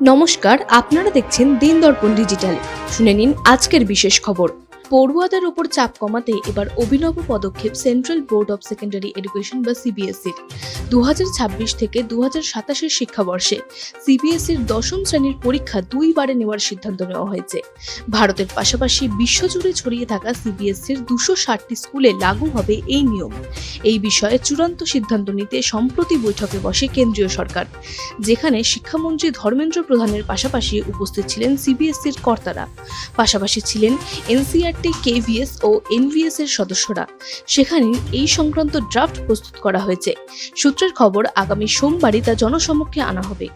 নমস্কার, আপনারা দেখছেন দিন দর্পণ ডিজিটাল। শুনে নিন আজকের বিশেষ খবর। পড়ুয়াদের উপর চাপ কমাতে এবার অভিনব পদক্ষেপ central board of secondary education বা সিবিএসইর। 2026 থেকে 2027 শিক্ষাবর্ষে সিবিএসইর দশম শ্রেণীর পরীক্ষা দুইবারে নেওয়ার সিদ্ধান্ত নেওয়া হয়েছে। ভারতের পাশাপাশি বিশ্বজুড়ে ছড়িয়ে থাকা সিবিএসইর 260টি স্কুলে লাগু হবে এই নিয়ম। এই বিষয়ে চূড়ান্ত সিদ্ধান্ত নিতে সম্প্রতি বৈঠকে বসে কেন্দ্রীয় সরকার, যেখানে শিক্ষামন্ত্রী ধর্মেন্দ্র প্রধানের পাশাপাশি উপস্থিত ছিলেন সিবিএসইর কর্তারা, পাশাপাশি ছিলেন এনসিইআরটি, কেভিএস ও এনভিএস এর সদস্যরা। সেখানে এই সংক্রান্ত ড্রাফট প্রস্তুত করা হয়েছে। সূত্রের খবর, আগামী সোমবারই তা জনসমক্ষে আনা হবে।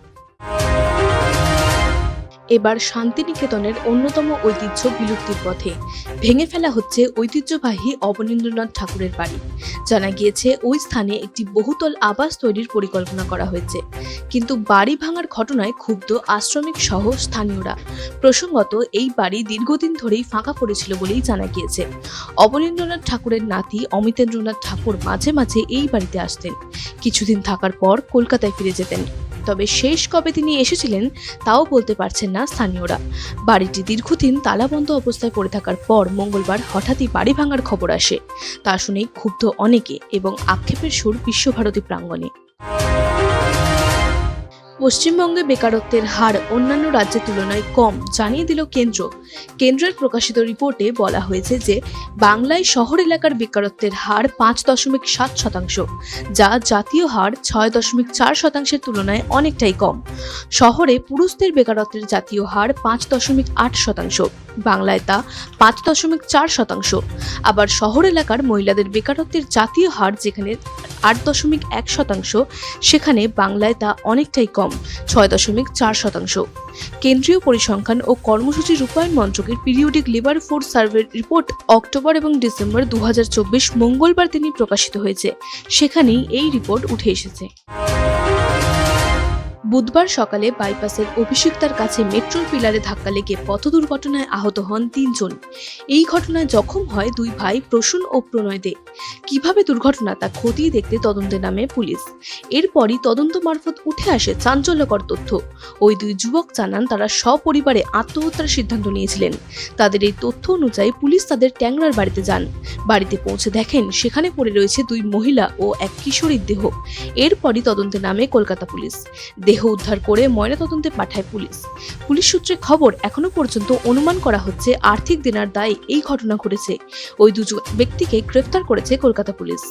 এবার শান্তিনিকেতনের অন্যতম ঐতিহ্য বিলুপ্তির পথে। ভেঙে ফেলা হচ্ছে ঐতিহ্যবাহী অবনীন্দ্রনাথ ঠাকুরের বাড়ি। জানা গিয়েছে ওই স্থানে একটি বহুতল আবাস তৈরির পরিকল্পনা করা হয়েছে, কিন্তু বাড়ি ভাঙার ঘটনায় ক্ষুব্ধ আশ্রমিক সহ স্থানীয়রা। প্রসঙ্গত, এই বাড়ি দীর্ঘদিন ধরেই ফাঁকা পড়েছিল বলেই জানা গিয়েছে। অবনীন্দ্রনাথ ঠাকুরের নাতি অমিতেন্দ্রনাথ ঠাকুর মাঝে মাঝে এই বাড়িতে আসতেন। কিছুদিন থাকার পর কলকাতায় ফিরে যেতেন। তবে শেষ কবে তিনি এসেছিলেন তাও বলতে পারছেন না স্থানীয়রা। বাড়িটি দীর্ঘদিন তালাবন্ধ অবস্থায় পড়ে থাকার পর মঙ্গলবার হঠাৎই বাড়ি ভাঙার খবর আসে। তা শুনেই ক্ষুব্ধ অনেকে এবং আক্ষেপের সুর বিশ্বভারতী প্রাঙ্গণে। পশ্চিমবঙ্গে বেকারত্বের হার অন্যান্য রাজ্যের তুলনায় কম জানিয়ে দিল কেন্দ্র। কেন্দ্রের প্রকাশিত রিপোর্টে বলা হয়েছে যে বাংলায় শহর এলাকার বেকারত্বের হার 5.7%, যা জাতীয় হার 6.4%-এর তুলনায় অনেকটাই কম। শহরে পুরুষদের বেকারত্বের জাতীয় হার 5.8%, বাংলায় তা 5.4%। আবার শহর এলাকার মহিলাদের বেকারত্বের জাতীয় হার যেখানে 8.1%, সেখানে বাংলায় তা অনেকটাই কম, 6.4%। কেন্দ্রীয় পরিসংখ্যান ও কর্মসূচি রূপায়ণ মন্ত্রকের পিরিয়ডিক লেবার ফোর্স সার্ভের রিপোর্ট অক্টোবর এবং ডিসেম্বর 2024 মঙ্গলবার দিনই প্রকাশিত হয়েছে। সেখানেই এই রিপোর্ট উঠে এসেছে। বুধবার সকালে বাইপাসের অভিষিক্তার কাছে মেট্রোর পিলারে ধাক্কা লেগে পথ দুর্ঘটনায় আহত হন 3 জন। এই ঘটনায় জখম হয় 2 ভাই প্রসূন ও প্রণয় দে। কিভাবে দুর্ঘটনা তা খতিয়ে দেখতে তদন্তে নামে পুলিশ। এরপরই তদন্ত মারফত উঠে আসে চাঞ্চল্যকর তথ্য। ওই 2 যুবক জানান তারা সপরিবারে আত্মহত্যার সিদ্ধান্ত নিয়েছিলেন। তাদের এই তথ্য অনুযায়ী পুলিশ তাদের ট্যাংরার বাড়িতে যান। বাড়িতে পৌঁছে দেখেন সেখানে পড়ে রয়েছে 2 মহিলা ও এক কিশোরীর দেহ। এরপরই তদন্তে নামে কলকাতা পুলিশ। দেহ উদ্ধার করে ময়নাতদন্তে পাঠায় পুলিশ। পুলিশ সূত্রে খবর, এখনো পর্যন্ত অনুমান করা হচ্ছে আর্থিক দেনার দায়ে এই ঘটনা ঘটেছে। ওই 2 ব্যক্তিকে গ্রেফতার করেছে কলকাতা পুলিশ।